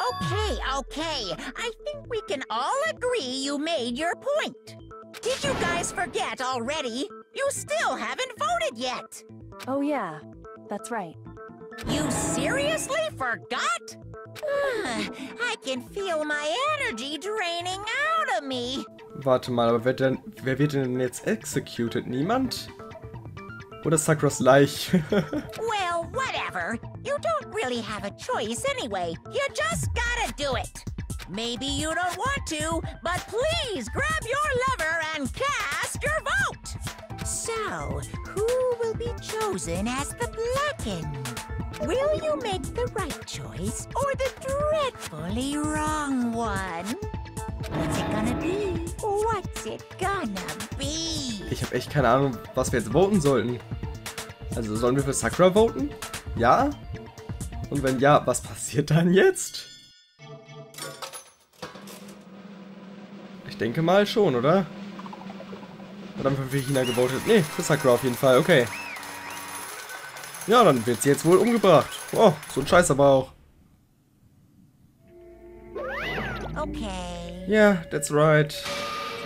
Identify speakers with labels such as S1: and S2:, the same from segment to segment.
S1: Okay. I think we can all agree you made your point. Did you guys forget already? You still haven't voted yet.
S2: Oh yeah, that's right.
S1: You seriously forgot? I can feel my energy draining out of me.
S3: Warte mal, aber wer wird denn jetzt executed? Niemand? Oder Sakuras Leich?
S1: Well, whatever. You don't really have a choice anyway. You just gotta do it. Maybe you don't want to, but please grab your lever and cast your vote. So, who will be chosen as the blackened? Will you make the right choice or the dreadfully wrong one? What's it gonna be? What's it gonna be?
S3: Ich habe echt keine Ahnung, was wir jetzt voten sollten. Also sollen wir für Sakura voten? Ja? Und wenn ja, was passiert dann jetzt? Ich denke mal schon, oder? Oder haben wir für Hina gewotet? Nee, für Sakura auf jeden Fall, okay. Ja, dann wird sie jetzt wohl umgebracht. Oh, so ein Scheiß aber auch.
S1: Okay.
S3: Yeah, that's right.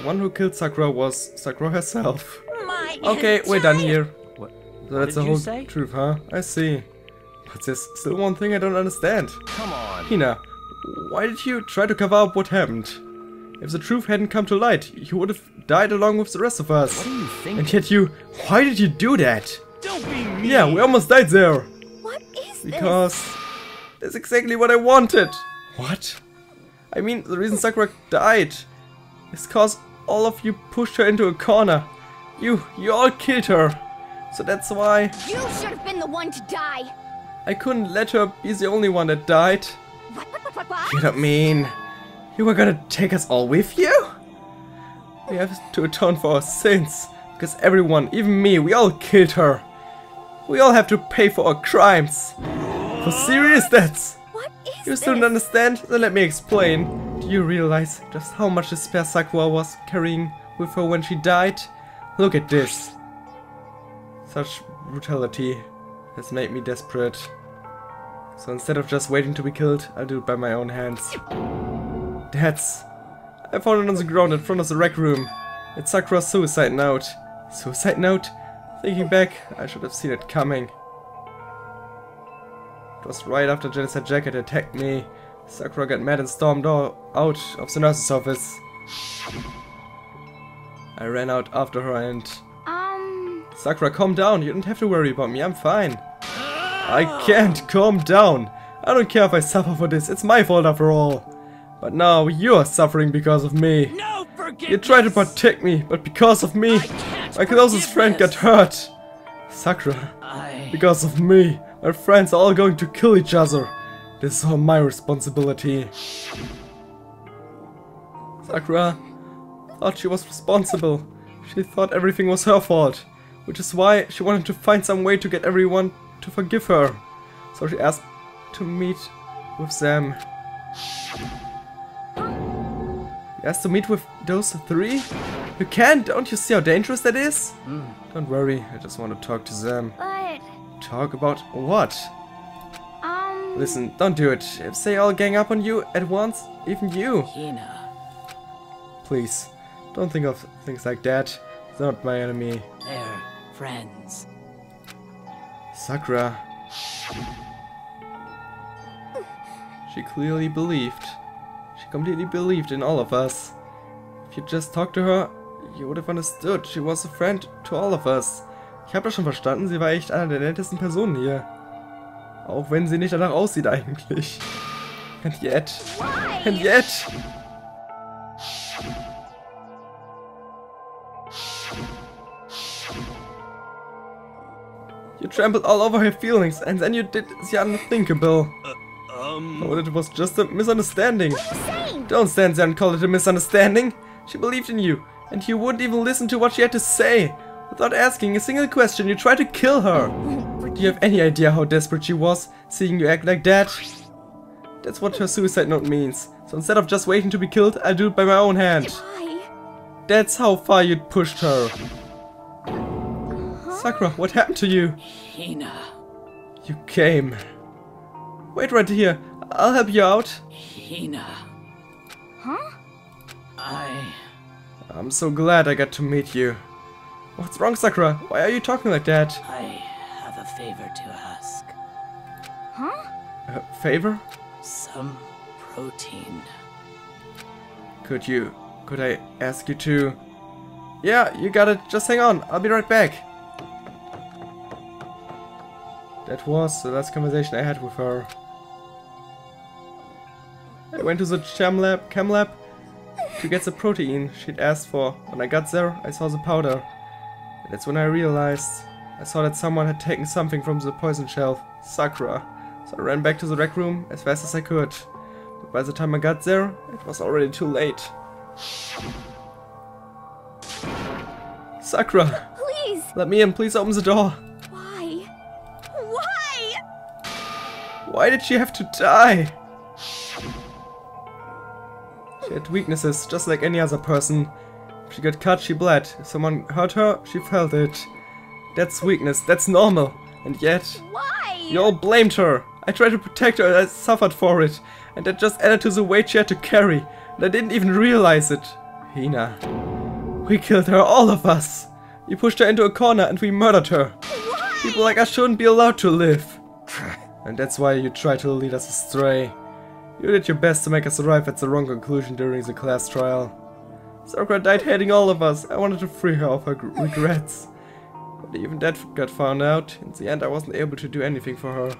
S3: The one who killed Sakura was Sakura herself.
S1: My
S3: Okay, we're done here.
S4: What?
S3: So that's the
S4: did you
S3: whole
S4: say?
S3: truth, huh? I see. But there's still one thing I don't understand.
S4: Come on.
S3: Hina, why did you try to cover up what happened? If the truth hadn't come to light, you would have died along with the rest of us.
S4: What do you think?
S3: And yet why did you do that?
S4: Don't be mean.
S3: Yeah, we almost died there.
S2: What is this?
S3: Because that's exactly what I wanted. What? I mean, the reason Sakura died is cause all of you pushed her into a corner. You all killed her. So that's why
S5: You should have been the one to die.
S3: I couldn't let her be the only one that died.
S5: What?
S3: You don't mean you were gonna take us all with you? We have to atone for our sins. Because everyone, even me, we all killed her. We all have to pay for our crimes. For serious, that's...
S2: What is
S3: You still don't understand? Then let me explain. Do you realize just how much despair Sakura was carrying with her when she died? Look at this. Such brutality has made me desperate. So instead of just waiting to be killed, I'll do it by my own hands. That's... I found it on the ground in front of the rec room. It's Sakura's suicide note. Suicide note? Thinking back, I should have seen it coming. It was right after Genocide Jacket attacked me. Sakura got mad and stormed out of the nurse's office. I ran out after her and... Sakura, calm down. You don't have to worry about me. I'm fine. I can't calm down. I don't care if I suffer for this. It's my fault after all. But now you're suffering because of me.
S4: No forgiveness.
S3: You tried to protect me, but because of me, my closest friend got hurt. Sakura, because of me, my friends are all going to kill each other. This is all my responsibility. Sakura thought she was responsible. She thought everything was her fault, which is why she wanted to find some way to get everyone to forgive her. So she asked to meet with them. You asked to meet with those three? You can't! Don't you see how dangerous that is? Don't worry, I just want to talk to them.
S5: But,
S3: Talk about what? Listen, don't do it. If they all gang up on you at once, even you.
S4: Hina.
S3: Please, don't think of things like that. They're not my enemy.
S4: They're friends.
S3: Sakura. She clearly believed. She completely believed in all of us. If you just talked to her, you would have understood. She was a friend to all of us. Ich habe das schon verstanden, sie war echt eine der nettesten Personen hier. Auch wenn sie nicht danach aussieht eigentlich. And yet. And yet. You trampled all over her feelings, and then you did the unthinkable. But it was just a misunderstanding.
S5: what are you saying?
S3: Don't stand there and call it a misunderstanding. She believed in you, and you wouldn't even listen to what she had to say. Without asking a single question, you tried to kill her. Do you have any idea how desperate she was, seeing you act like that? That's what her suicide note means. So instead of just waiting to be killed, I'll do it by my own hand.
S5: Why?
S3: That's how far you'd pushed her. Sakura, what happened to you?
S4: Hina.
S3: You came. Wait right here. I'll help you out.
S4: Hina.
S5: Huh?
S3: I'm so glad I got to meet you. What's wrong, Sakura? Why are you talking like that?
S4: I have a favor to ask.
S5: Huh?
S3: Favor?
S4: Some protein.
S3: Could I ask you to... Yeah, you got it. Just hang on. I'll be right back. That was the last conversation I had with her. I went to the chem lab to get the protein she'd asked for. When I got there, I saw the powder. And that's when I realized I saw that someone had taken something from the poison shelf, Sakura. So I ran back to the rec room as fast as I could. But by the time I got there, it was already too late. Sakura!
S5: Please!
S3: Let me in, please open the door.
S5: Why? Why?
S3: Why did she have to die? She had weaknesses, just like any other person. If she got cut, she bled. If someone hurt her, she felt it. That's weakness, that's normal. And yet,
S5: Why?
S3: you all blamed her. I tried to protect her and I suffered for it. And that just added to the weight she had to carry. And I didn't even realize it. Hina. We killed her, all of us. We pushed her into a corner and we murdered her.
S5: Why?
S3: People like us shouldn't be allowed to live. And that's why you tried to lead us astray. You did your best to make us arrive at the wrong conclusion during the class trial. Sakura died hating all of us. I wanted to free her of her regrets. But even that got found out. In the end, I wasn't able to do anything for her.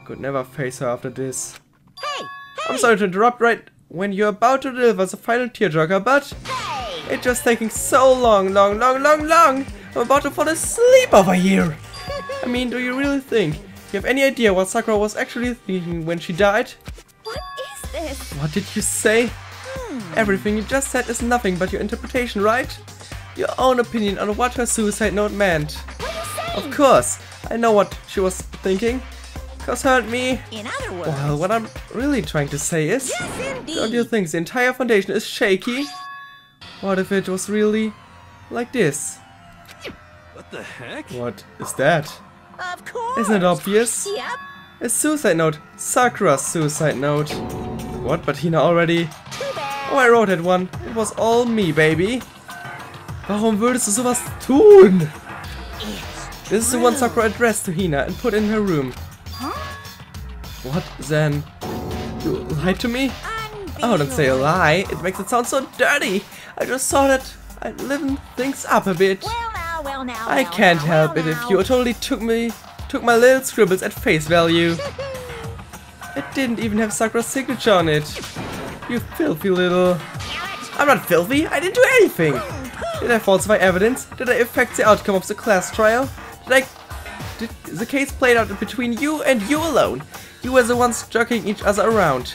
S3: Could never face her after this.
S1: Hey!
S3: I'm sorry to interrupt right when you're about to deliver the final tearjerker, but
S1: Hey!
S3: it's just taking so long. I'm about to fall asleep over here. I mean, do you really think you have any idea what Sakura was actually thinking when she died?
S5: What is this?
S3: What did you say? Everything you just said is nothing but your interpretation, right? Your own opinion on what her suicide note meant.
S5: What are you saying?
S3: Of course, I know what she was thinking. Cause hurt me.
S1: In other words,
S3: Well, what I'm really trying to say is,
S1: yes, indeed.
S3: don't you think the entire foundation is shaky? What if it was really like this?
S4: What the heck?
S3: What is that?
S1: Of course.
S3: Isn't it obvious?
S1: Yep.
S3: A suicide note. Sakura's suicide note. What? But Hina already...
S1: Too bad.
S3: Oh, I wrote that one. It was all me, baby. Warum würdest du sowas tun?
S1: It's
S3: This is the one Sakura addressed to Hina and put in her room.
S5: Huh?
S3: What then? You lied to me? Oh, don't say a lie. It makes it sound so dirty. I just thought that I'd liven things up a bit.
S1: Well now.
S3: I can't help it if you totally took my little scribbles at face value. It didn't even have Sakura's signature on it. You filthy little... I'm not filthy. I didn't do anything. Did I falsify evidence? Did I affect the outcome of the class trial? Did the case played out between you and you alone? You were the ones jerking each other around.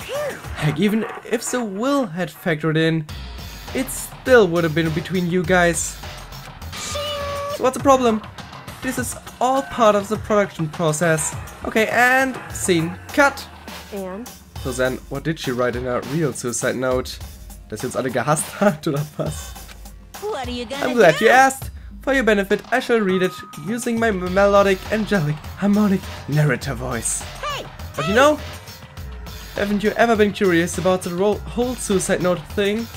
S3: Heck, even if the will had factored in, it still would have been between you guys. So what's the problem? This is all part of the production process. Okay, and scene cut.
S2: And?
S3: So then, what did she write in her real suicide note? Dass sie uns alle gehasst hat, oder was?
S1: What are you gonna
S3: I'm glad
S1: do?
S3: you asked. For your benefit, I shall read it using my melodic, angelic, harmonic narrator voice.
S1: Hey!
S3: But you know, haven't you ever been curious about the whole suicide note thing?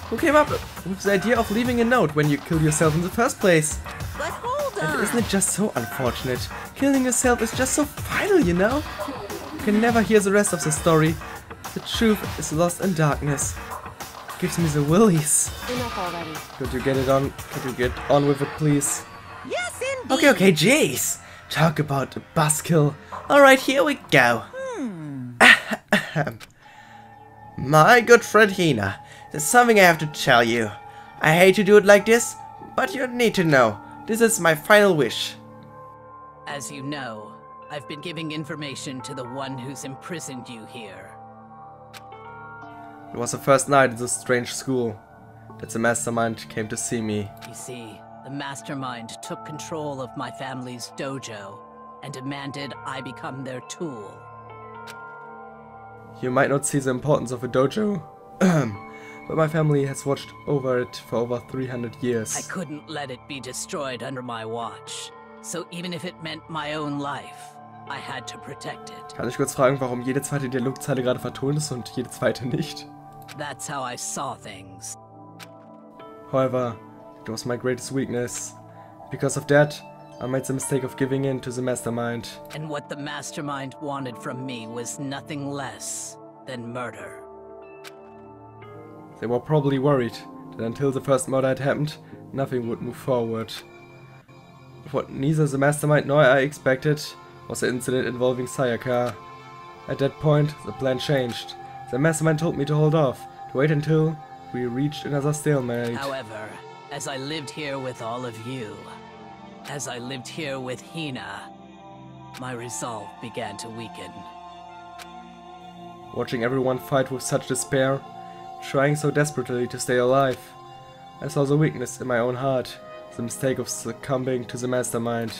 S3: Who came up with the idea of leaving a note when you kill yourself in the first place?
S1: But hold
S3: And
S1: on.
S3: isn't it just so unfortunate? Killing yourself is just so vital, you know? You can never hear the rest of the story. The truth is lost in darkness. Gives me the willies.
S2: Enough already.
S3: Could you get it on? Could you get on with it, please?
S1: Yes, indeed.
S3: Okay, jeez. Talk about a buzzkill. Alright, here we go. My good friend Hina, there's something I have to tell you. I hate to do it like this, but you need to know. This is my final wish.
S4: As you know, I've been giving information to the one who's imprisoned you here.
S3: It was the first night in this strange school that the mastermind came to see me.
S4: You see, the mastermind took control of my family's dojo and demanded I become their tool.
S3: You might not see the importance of a dojo, but my family has watched over it for over 300 years.
S4: I couldn't let it be destroyed under my watch. So even if it meant my own life, I had to protect it.
S3: Kann ich kurz fragen, warum jede zweite Dialogzeile gerade vertont ist und jede zweite nicht?
S4: That's how I saw things.
S3: However, it was my greatest weakness. Because of that, I made the mistake of giving in to the mastermind.
S4: And what the mastermind wanted from me was nothing less than murder.
S3: They were probably worried that until the first murder had happened, nothing would move forward. But what neither the mastermind nor I expected was the incident involving Sayaka. At that point, the plan changed. The mastermind told me to hold off, to wait until we reached another stalemate.
S4: However, as I lived here with all of you, as I lived here with Hina, my resolve began to weaken.
S3: Watching everyone fight with such despair, trying so desperately to stay alive, I saw the weakness in my own heart, the mistake of succumbing to the mastermind,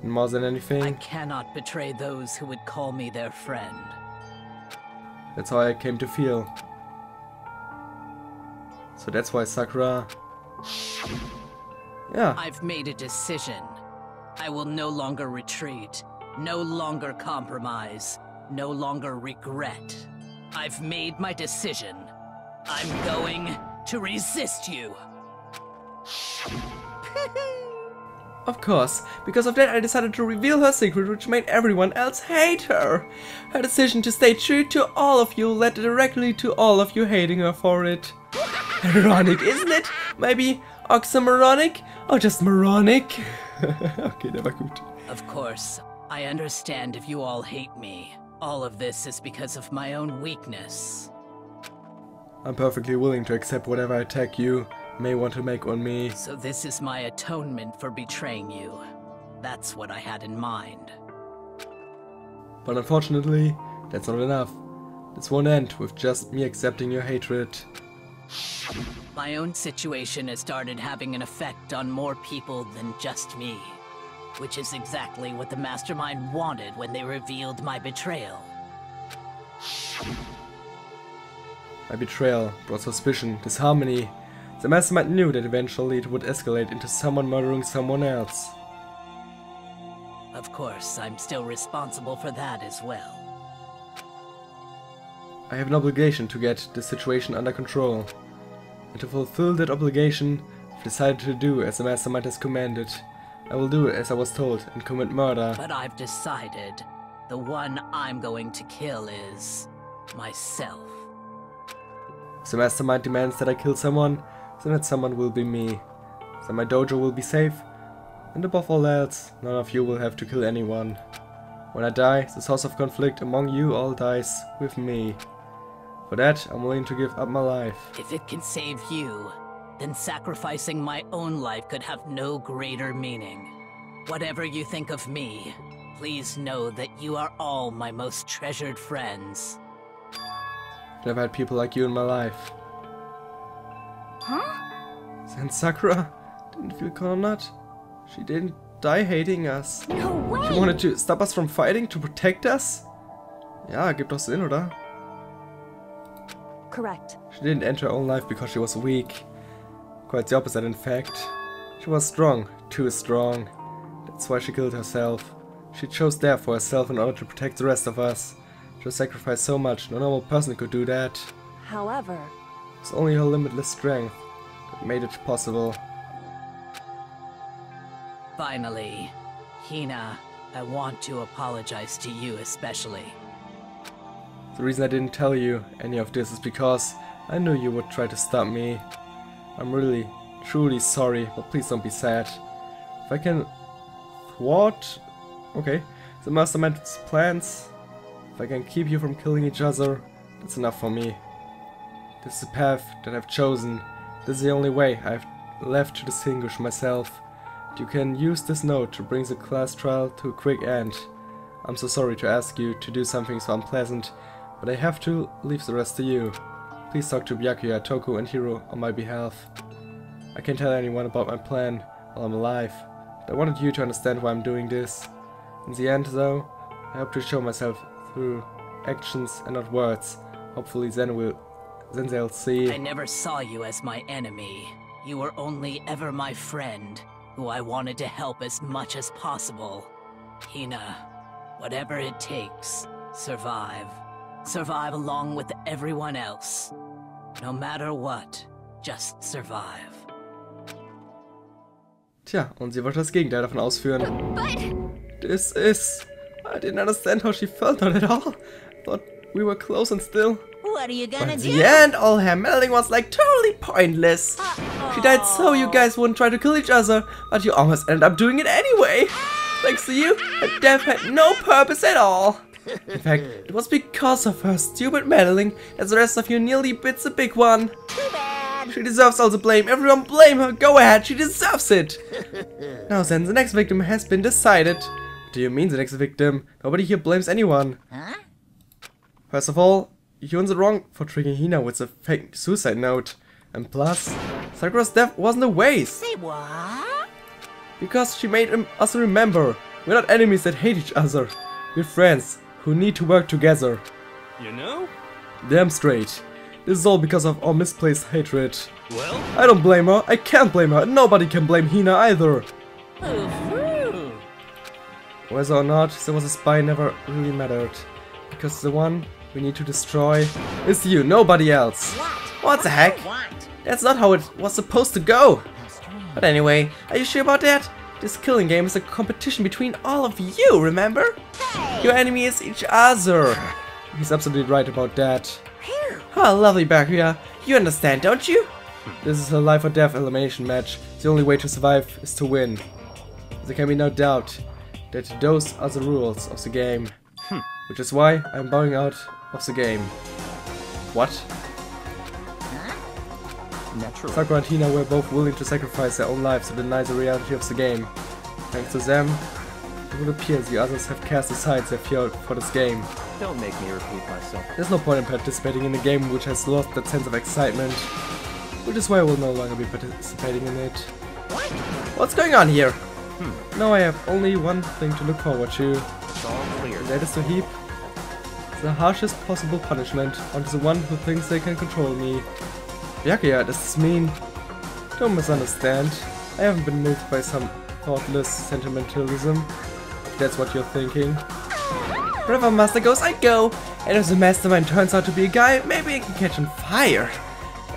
S3: and more than anything,
S4: I cannot betray those who would call me their friend.
S3: that's how I came to feel. So that's why Sakura... Yeah,
S4: I've made a decision. I will no longer retreat, no longer compromise, no longer regret. I've made my decision. I'm going to resist you.
S3: of course. Because of that I decided to reveal her secret, which made everyone else hate her. Her decision to stay true to all of you led directly to all of you hating her for it. Ironic, isn't it? Maybe oxymoronic? Or just moronic? Okay, der war gut.
S4: Of course, I understand if you all hate me. All of this is because of my own weakness.
S3: I'm perfectly willing to accept whatever attack you may want to make on me.
S4: So this is my atonement for betraying you. That's what I had in mind.
S3: But unfortunately, that's not enough. This won't end with just me accepting your hatred.
S4: My own situation has started having an effect on more people than just me. Which is exactly what the mastermind wanted when they revealed my betrayal.
S3: My betrayal brought suspicion, disharmony. The mastermind knew that eventually it would escalate into someone murdering someone else.
S4: Of course, I'm still responsible for that as well.
S3: I have an obligation to get the situation under control. And to fulfill that obligation, I've decided to do as the mastermind has commanded. I will do it as I was told and commit murder.
S4: But I've decided the one I'm going to kill is myself.
S3: If the mastermind demands that I kill someone, then that someone will be me. Then my dojo will be safe, and above all else, none of you will have to kill anyone. When I die, the source of conflict among you all dies with me. For that, I'm willing to give up my life.
S4: If it can save you, then sacrificing my own life could have no greater meaning. Whatever you think of me, please know that you are all my most treasured friends.
S3: I've never had people like you in my life.
S5: Huh?
S3: Then Sakura didn't feel cornered. She didn't die hating us.
S5: No way!
S3: She wanted to stop us from fighting, to protect us? Ja, gibt doch Sinn, oder?
S2: Correct.
S3: She didn't end her own life because she was weak. Quite the opposite, in fact. She was strong, too strong. That's why she killed herself. She chose death for herself in order to protect the rest of us. She sacrificed so much, no normal person could do that.
S2: However,
S3: It's only her limitless strength that made it possible.
S4: Finally, Hina, I want to apologize to you especially.
S3: The reason I didn't tell you any of this is because I knew you would try to stop me. I'm really, truly sorry, but please don't be sad. If I can thwart, the mastermind's plans, if I can keep you from killing each other, that's enough for me. This is the path that I've chosen. This is the only way I've left to distinguish myself. You can use this note to bring the class trial to a quick end. I'm so sorry to ask you to do something so unpleasant, but I have to leave the rest to you. Please talk to Byakuya, Toku and Hiro on my behalf. I can't tell anyone about my plan while I'm alive, but I wanted you to understand why I'm doing this. In the end though, I hope to show myself through actions and not words. Hopefully then they'll see.
S4: I never saw you as my enemy. You were only ever my friend, who I wanted to help as much as possible. Hina, Whatever it takes, survive. Survive along with everyone else. No matter what, just survive.
S3: Tja, und sie wollte das Gegenteil davon ausführen.
S5: But
S3: This is... I didn't understand how she felt, not at all. Thought we were close and still.
S1: What are you
S3: But
S1: gonna
S3: in
S1: do?
S3: the end, all her meddling was like totally pointless. She died so you guys wouldn't try to kill each other, but you almost ended up doing it anyway. Thanks to you, her death had no purpose at all. In fact, it was because of her stupid meddling that the rest of you nearly bit the big one.
S1: Too bad.
S3: She deserves all the blame. Everyone blame her. Go ahead, she deserves it. Now then, the next victim has been decided. What do you mean the next victim? Nobody here blames anyone.
S1: Huh?
S3: First of all, you're in the wrong for tricking Hina with a fake suicide note. And plus, Sakura's death wasn't a waste.
S1: Say what?
S3: Because she made us remember. We're not enemies that hate each other. We're friends who need to work together.
S6: You know?
S3: Damn straight. This is all because of our misplaced hatred.
S6: Well,
S3: I don't blame her. I can't blame her. And nobody can blame Hina either. Whether or not there was a spy never really mattered. Because the one we need to destroy is you, nobody else. What the heck?
S1: What?
S3: That's not how it was supposed to go.
S1: How strange.
S3: But anyway, are you sure about that? This killing game is a competition between all of you, remember?
S1: Hey!
S3: Your enemy is each other. He's absolutely right about that.
S1: Phew.
S3: Oh, lovely Bakuya. You understand, don't you? This is a life or death elimination match. The only way to survive is to win. There can be no doubt that those are the rules of the game. Which is why I'm bowing out of the game. What?
S6: naturally.
S3: Sakura and Hina were both willing to sacrifice their own lives to deny the reality of the game. Thanks to them, it would appear the others have cast aside their fear for this game.
S6: Don't make me repeat myself.
S3: There's no point in participating in a game which has lost that sense of excitement. Which is why I will no longer be participating in it. What's going on here? Now I have only one thing to look forward to.
S6: It's all clear.
S3: And that is to heap the harshest possible punishment onto the one who thinks they can control me. Byakuya, does this mean? Don't misunderstand. I haven't been moved by some thoughtless sentimentalism. If that's what you're thinking. Wherever Master goes, I go! And if the mastermind turns out to be a guy, maybe I can catch on fire!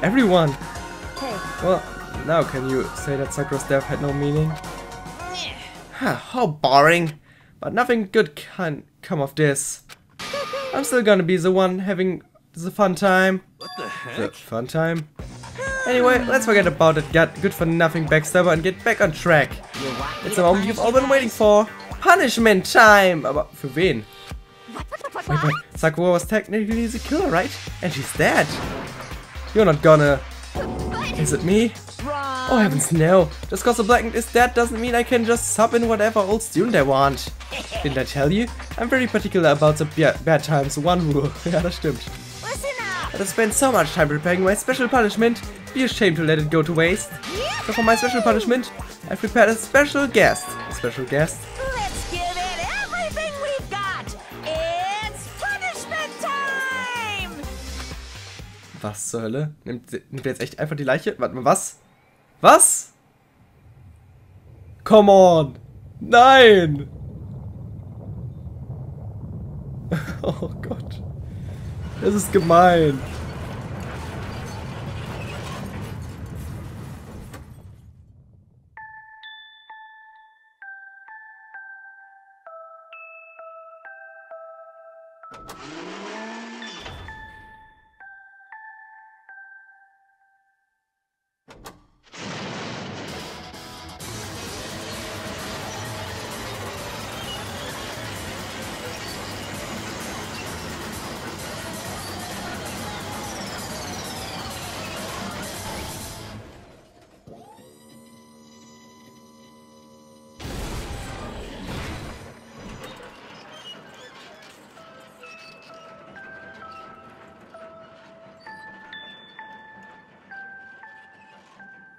S3: Everyone!
S2: Hey,
S3: Well, now can you say that Sakura's death had no meaning? How boring! But nothing good can come of this. I'm still gonna be the one having the fun time.
S6: What the
S3: The
S6: heck?
S3: fun time? Anyway, let's forget about that good-for-nothing backstabber and get back on track.
S1: You want me
S3: It's
S1: to
S3: the moment
S1: punish
S3: you've all
S1: you
S3: been
S1: guys?
S3: waiting for. Punishment time! Aber für wen? Wait, but Sakura was technically the killer, right? And she's dead. You're not gonna... Is it me? Oh heavens no. Just cause the blackened is dead doesn't mean I can just sub in whatever old student I want. Didn't I tell you? I'm very particular about the bad times, one rule. Ja, das stimmt.
S1: Listen up!
S3: But I spent so much time preparing my special punishment. Be ashamed to let it go to waste. So for my special punishment, I've prepared a special guest. A special guest?
S1: Let's give it everything we've got! It's punishment time!
S3: Was zur Hölle? Nimmt er jetzt echt einfach die Leiche? Warte mal, was? Was? Come on! Nein! Oh Gott. Das ist gemein.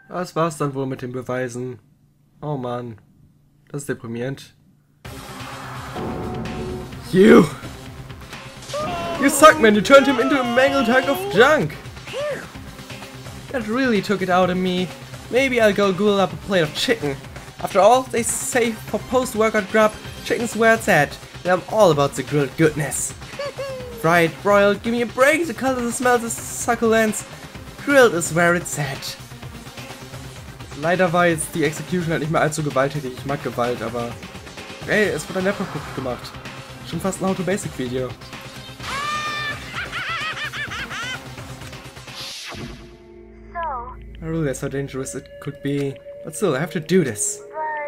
S3: Das war's dann wohl mit den Beweisen. Oh Mann. Das ist deprimierend. You suck, man. You turned him into a mangled hunk of junk. That really took it out of me. Maybe I'll go ghoul up a plate of chicken. After all, they say for post-workout grub, chicken's where it's at. I'm all about the grilled goodness. Fried, broiled, give me a break, the color, the smell, the succulence. Grilled is where it's at. Leider war jetzt die Execution halt nicht mehr allzu gewalttätig. Ich mag Gewalt, aber... Ey, es wird ein Laptop gemacht. Schon fast ein How-to-Basic-Video. I realize how dangerous it could be, but still, I have to do this.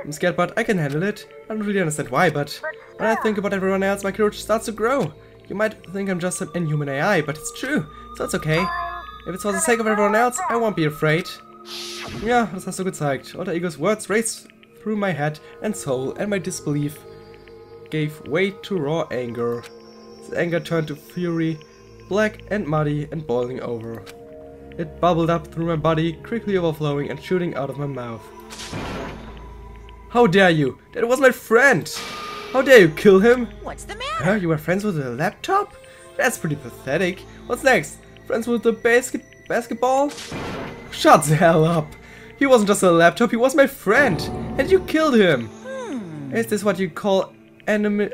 S3: I'm scared, but I can handle it. I don't really understand why, but when I think about everyone else, my courage starts to grow. You might think I'm just an inhuman AI, but it's true, so it's okay. If it's for the sake of everyone else, I won't be afraid. Ja, das hast du gezeigt. Alter Ego's words raced through my head and soul, and my disbelief gave way to raw anger. The anger turned to fury, black and muddy and boiling over. It bubbled up through my body, quickly overflowing and shooting out of my mouth. How dare you? That was my friend! How dare you kill him?
S1: What's the matter?
S3: Huh? You were friends with a laptop? That's pretty pathetic. What's next? Friends with the basketball? Shut the hell up! He wasn't just a laptop, he was my friend! And you killed him! Is this what you call animism?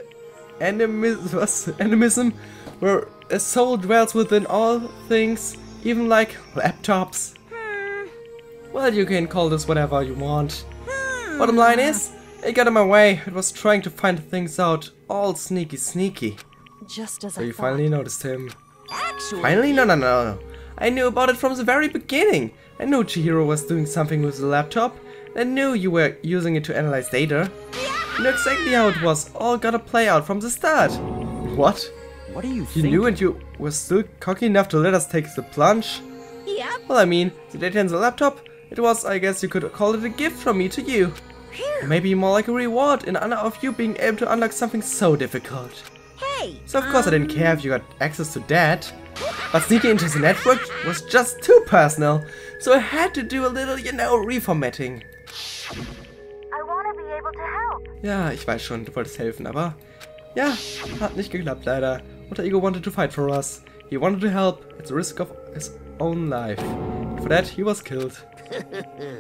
S3: Where a soul dwells within all things, even like laptops? Well, you can call this whatever you want. Bottom line is, it got in my way. It was trying to find things out, all sneaky.
S2: Just as
S3: So
S2: I
S3: you
S2: thought.
S3: finally noticed him.
S1: Actually,
S3: Finally? No. I knew about it from the very beginning. I knew Tja Hina was doing something with the laptop. I knew you were using it to analyze data. You knew exactly how it was all gonna play out from the start. What?
S6: What are you
S3: You
S6: thinking?
S3: knew and you were still cocky enough to let us take the plunge?
S1: yep.
S3: Well, I mean, the data in the laptop, it was, I guess you could call it a gift from me to you. Or maybe more like a reward in honor of you being able to unlock something so difficult.
S1: Hey.
S3: So of course I didn't care if you got access to that. But sneaking into the network was just too personal. So I had to do a little, reformatting.
S5: I want to be able to help.
S3: Ja, ich weiß schon, du wolltest helfen, aber... Ja, hat nicht geklappt leider. Alter Ego wanted to fight for us. He wanted to help at the risk of his own life. For that, he was killed.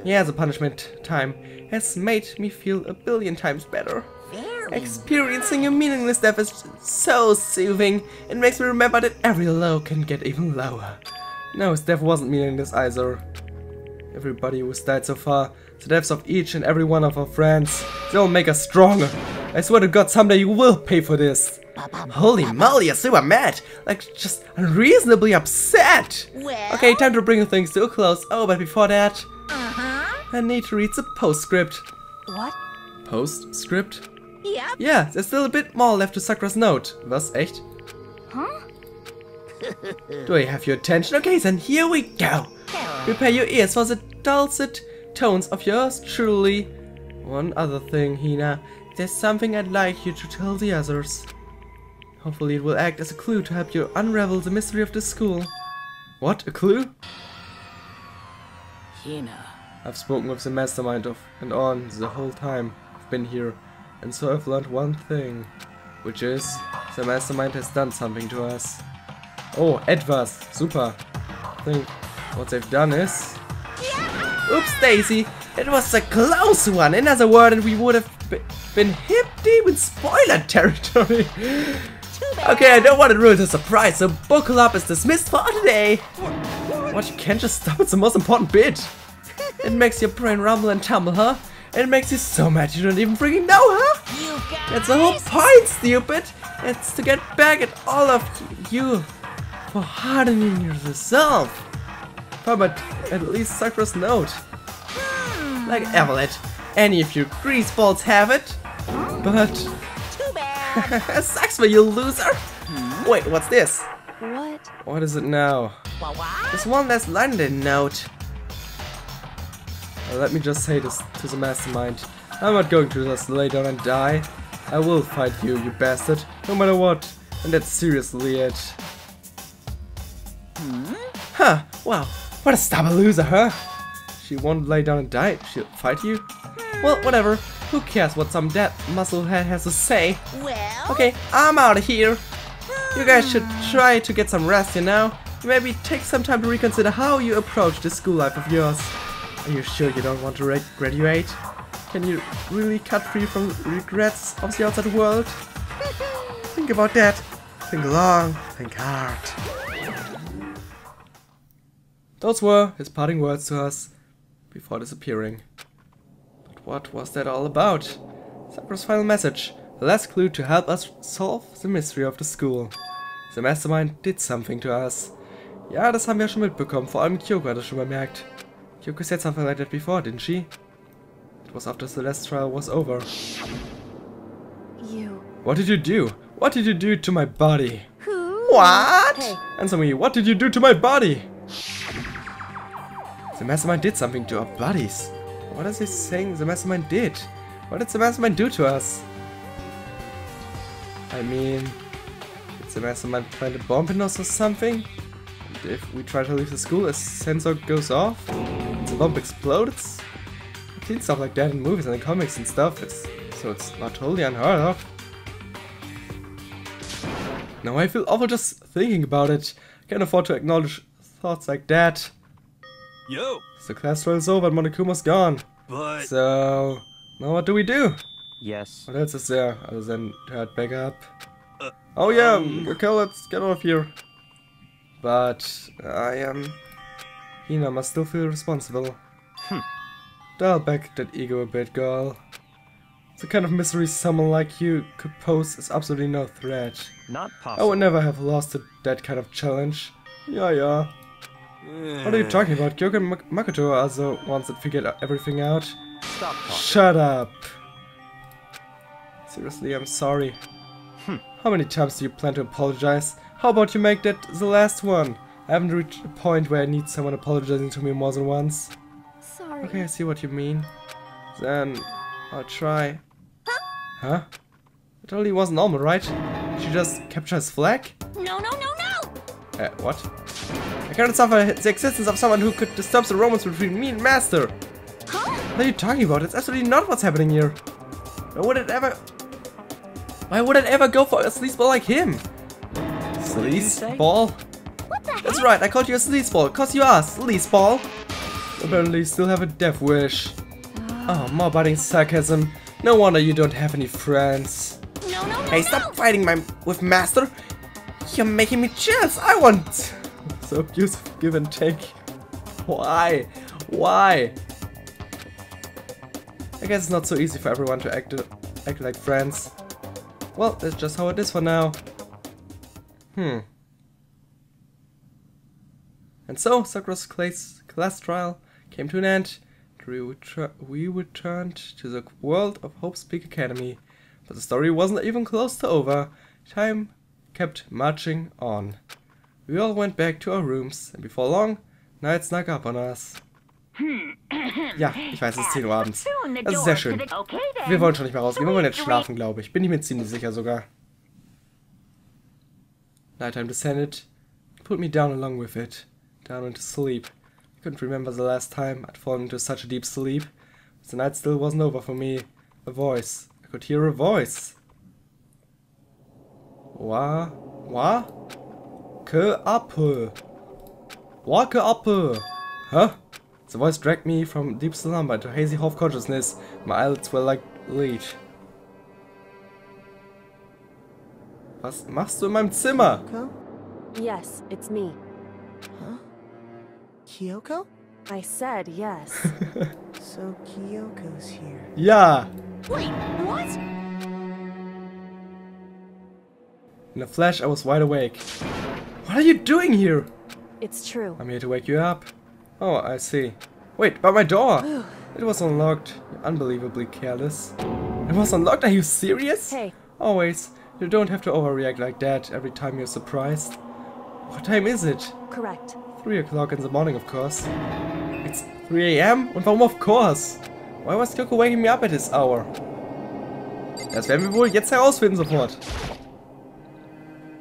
S3: Yeah, the punishment time has made me feel a billion times better.
S1: Very.
S3: Experiencing a meaningless death is so soothing. It makes me remember that every low can get even lower. No, his death wasn't meaningless either. Everybody who's died so far, the deaths of each and every one of our friends, they all make us stronger. I swear to God, someday you will pay for this. Holy moly, you're super mad! Like, just unreasonably upset!
S1: Well.
S3: Okay, time to bring things to a close. Oh, but before that,
S1: Uh-huh.
S3: I need to read the postscript.
S2: What?
S3: Postscript?
S1: Yep.
S3: Yeah, there's still a bit more left to Sakura's note. Was, echt?
S2: Huh?
S3: Do I have your attention? Okay, then here we go. Prepare your ears for the dulcet tones of yours truly. One other thing, Hina. There's something I'd like you to tell the others. Hopefully it will act as a clue to help you unravel the mystery of the school. What? A clue?
S4: Hina.
S3: I've spoken with the mastermind of and on the whole time I've been here, and so I've learned one thing, which is the mastermind has done something to us. Oh, etwas. Super. I think what they've done is... Oops, Daisy! It was a close one! In other words, and we would have been hip deep in spoiler territory. Okay, I don't want to ruin the surprise, so book club is dismissed for today. What, you can't just stop? It's the most important bit. It makes your brain rumble and tumble, huh? It makes you so mad you don't even freaking know, huh?
S1: You guys.
S3: That's the whole point, stupid! It's to get back at all of you for hardening your resolve. But at least Sakura's note. Like Evelyn, any of you greaseballs have it. But
S1: Too bad.
S3: sucks for you, loser! Wait, what's this?
S2: What?
S3: What is it now?
S1: What?
S3: There's one less line in the note. Let me just say this to the mastermind. I'm not going to just lay down and die. I will fight you, you bastard, no matter what. And that's seriously it. Huh, wow, what a stubborn loser, huh? She won't lay down and die, she'll fight you? Well, whatever, who cares what some dead musclehead has to say?
S1: Well.
S3: Okay, I'm out of here. You guys should try to get some rest, you know? Maybe take some time to reconsider how you approach this school life of yours. Are you sure you don't want to graduate? Can you really cut free from regrets of the outside world? Think about that. Think long, think hard. Those were his parting words to us before disappearing. But what was that all about? Sakura's final message. The last clue to help us solve the mystery of the school. The Mastermind did something to us. Ja, das haben wir schon mitbekommen. Vor allem Kyoko hat das schon bemerkt. Kyoko said something like that before, didn't she? It was after the last trial was over.
S2: You.
S3: What did you do? What did you do to my body?
S2: Who?
S3: What?
S2: Hey.
S3: Answer me, what did you do to my body? The Mastermind did something to our bodies. What is he saying the Mastermind did? What did the Mastermind do to us? I mean, did the Mastermind plant a bomb in us or something? And if we try to leave the school, a sensor goes off, and the bomb explodes? I've seen stuff like that in movies and in comics and stuff, so it's not totally unheard of. Now I feel awful just thinking about it. I can't afford to acknowledge thoughts like that.
S6: Yo!
S3: So class trial is over and Monokuma's gone.
S6: But...
S3: So, now what do we do?
S6: Yes.
S3: What else is there other than to head back up? Oh yeah, okay, let's get out of here. But Hina must still feel responsible. Dial back that ego a bit, girl. The kind of mystery someone like you could pose is absolutely no threat.
S6: Not
S3: I
S6: possible.
S3: would never have lost to that kind of challenge. Yeah. What are you talking about? Kyoko and Makoto are the ones that figured everything out.
S6: Stop talking.
S3: Shut up! Seriously, I'm sorry. How many times do you plan to apologize? How about you make that the last one? I haven't reached a point where I need someone apologizing to me more than once.
S2: Sorry.
S3: Okay, I see what you mean. Then I'll try. Huh? It totally wasn't normal, right? Did you just capture his flag?
S1: No.
S3: What? I cannot suffer the existence of someone who could disturb the romance between me and Master. What are you talking about? It's absolutely not what's happening here. Why would it ever go for a sleazeball like him? Sleazeball? That's right, I called you a sleazeball, cause you are sleazeball. Apparently you still have a death wish. Oh, more biting sarcasm. No wonder you don't have any friends.
S1: No.
S3: Hey, stop fighting with Master. You're making me jealous. I want... So abusive, give and take. Why? I guess it's not so easy for everyone to act like friends. Well, that's just how it is for now. And so, Sakura's class trial came to an end. We returned to the world of Hope's Peak Academy. But the story wasn't even close to over. Time kept marching on. We all went back to our rooms, and before long, night snuck up on us. Ja, ich weiß, es ist 10 Uhr abends. Das ist sehr schön. Wir wollen schon nicht mehr rausgehen, wir wollen jetzt schlafen, glaube ich. Bin ich mir ziemlich sicher sogar. Nighttime descended, put me down along with it, down into sleep. I couldn't remember the last time I'd fallen into such a deep sleep. But the night still wasn't over for me. A voice. I could hear a voice. Wake up! Huh? The voice dragged me from deep slumber into hazy half consciousness. My eyelids were like lead. Was machst du in meinem Zimmer?
S2: Yes, it's me.
S7: Huh? Kyoko?
S2: I said yes.
S7: So Kyoko's here.
S3: Ja!
S1: Wait, what?
S3: In a flash, I was wide awake. What are you doing here?
S2: It's true.
S3: I'm here to wake you up. Oh, I see. Wait, but my door! It was unlocked. You're unbelievably careless. It was unlocked? Are you serious?
S2: Hey.
S3: Always. You don't have to overreact like that every time you're surprised. What time is it?
S2: Correct.
S3: 3 o'clock in the morning, of course. It's 3 a.m.? Und warum of course? Why was Kyoko waking me up at this hour? Das werden wir wohl jetzt herausfinden sofort.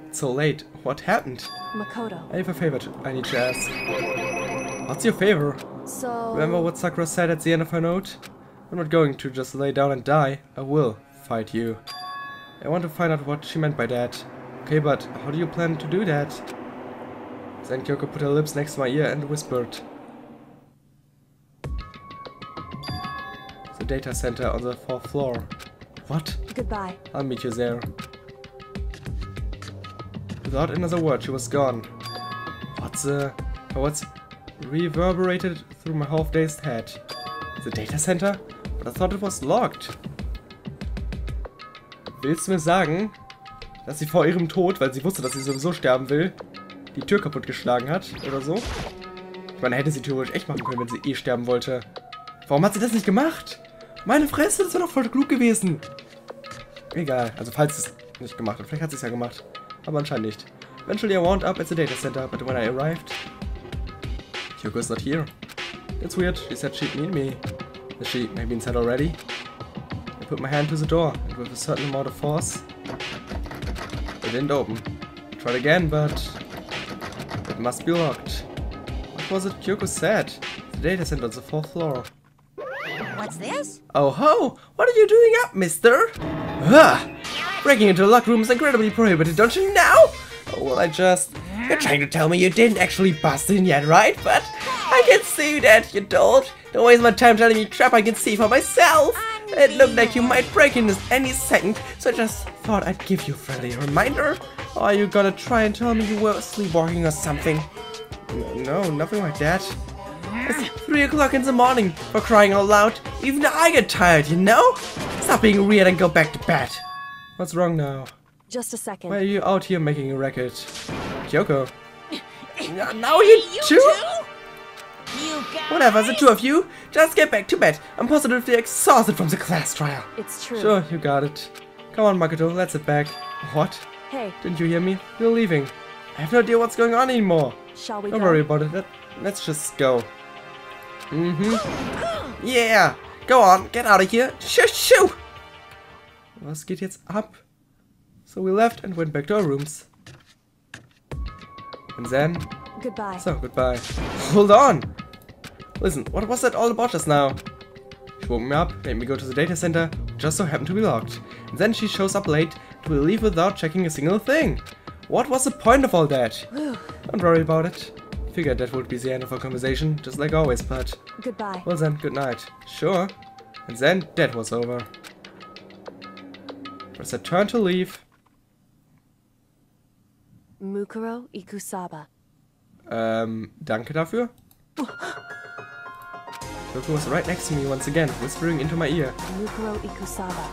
S3: It's so late. What happened?
S2: Makoto.
S3: I have a favor I need to ask. What's your favor?
S2: So...
S3: Remember what Sakura said at the end of her note? I'm not going to just lay down and die. I will fight you. I want to find out what she meant by that. Okay, but how do you plan to do that? Then Kyoko put her lips next to my ear and whispered. The data center on the 4th floor. What?
S2: Goodbye.
S3: I'll meet you there. Without another word, she was gone. What's reverberated through my half-dazed head? The data center? But I thought it was locked. Willst du mir sagen, dass sie vor ihrem Tod, weil sie wusste, dass sie sowieso sterben will, die Tür kaputtgeschlagen hat oder so? Ich meine, hätte sie theoretisch echt machen können, wenn sie eh sterben wollte. Warum hat sie das nicht gemacht? Meine Fresse, das wäre doch voll klug gewesen. Egal, also falls es nicht gemacht hat. Vielleicht hat sie es ja gemacht. Aber anscheinend nicht. Eventually I wound up at the data center, but when I arrived, Kyoko's not here. It's weird, she said she'd meet me. Is she maybe inside already? I put my hand to the door, and with a certain amount of force, it didn't open. I tried again, but it must be locked. What was it Kyoko said? The data center on the 4th floor.
S1: What's this?
S3: Oh ho! What are you doing up, mister? Ugh! Breaking into a locked room is incredibly prohibited, don't you know? Oh, well, You're trying to tell me you didn't actually bust in yet, right? But I can see that you don't. Don't waste my time telling me crap I can see for myself. It looked like you might break in this any second, so I just thought I'd give you a friendly reminder. Or are you gonna try and tell me you were sleepwalking or something? No, nothing like that. It's 3 o'clock in the morning, for crying out loud. Even I get tired, you know? Stop being weird and go back to bed. What's wrong now?
S2: Just a second.
S3: Why are you out here making a racket? Kyoko. Now you too?
S1: You guys?
S3: Whatever, the two of you, just get back to bed. I'm positively exhausted from the class trial.
S2: It's true.
S3: Sure, you got it. Come on, Makoto, let's head back. What?
S2: Hey,
S3: Didn't you hear me? You're leaving. I have no idea what's going on anymore.
S2: shall we
S3: Don't
S2: go?
S3: worry about it. Let's just go. Yeah! Go on, get out of here. Shoo, shoo! Was geht jetzt ab? So we left and went back to our rooms. And then...
S2: Goodbye.
S3: So, goodbye. Hold on! Listen, what was that all about just now? She woke me up, made me go to the data center, which just so happened to be locked. And then she shows up late to leave without checking a single thing. What was the point of all that? Don't worry about it. Figured that would be the end of our conversation, just like always, but...
S2: Goodbye.
S3: Well then, good night. Sure. And then that was over. As I turned to leave...
S2: Mukuro Ikusaba.
S3: Danke dafür. Kyoko was right next to me once again, whispering into my ear.
S2: Mukuro Ikusaba.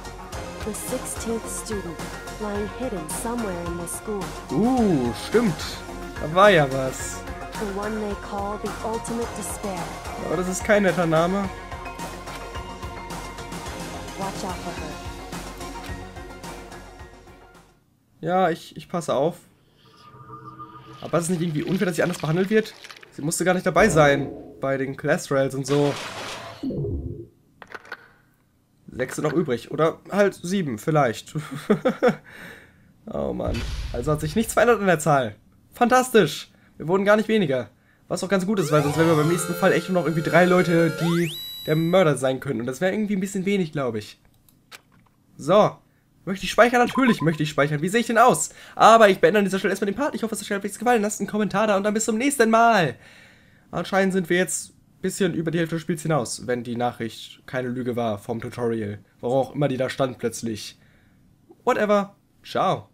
S2: The 16th student, lying hidden somewhere in this school.
S3: Stimmt. Da war ja was.
S2: The one they call the ultimate despair.
S3: Aber das ist kein netter Name.
S2: Watch out for her.
S3: Ja, ich passe auf. Aber ist es nicht irgendwie unfair, dass sie anders behandelt wird? Sie musste gar nicht dabei sein. Bei den Class Trials und so. 6 sind noch übrig. Oder halt 7, vielleicht. Oh Mann. Also hat sich nichts verändert in der Zahl. Fantastisch. Wir wurden gar nicht weniger. Was auch ganz gut ist, weil sonst wären wir beim nächsten Fall echt nur noch irgendwie 3 Leute, die der Mörder sein können. Und das wäre irgendwie ein bisschen wenig, glaube ich. So. Möchte ich speichern? Natürlich möchte ich speichern. Wie sehe ich denn aus? Aber ich beende an dieser Stelle erstmal den Part. Ich hoffe, es hat euch gefallen. Lasst einen Kommentar da und dann bis zum nächsten Mal. Anscheinend sind wir jetzt ein bisschen über die Hälfte des Spiels hinaus, wenn die Nachricht keine Lüge war vom Tutorial. Warum auch immer die da stand plötzlich. Whatever. Ciao.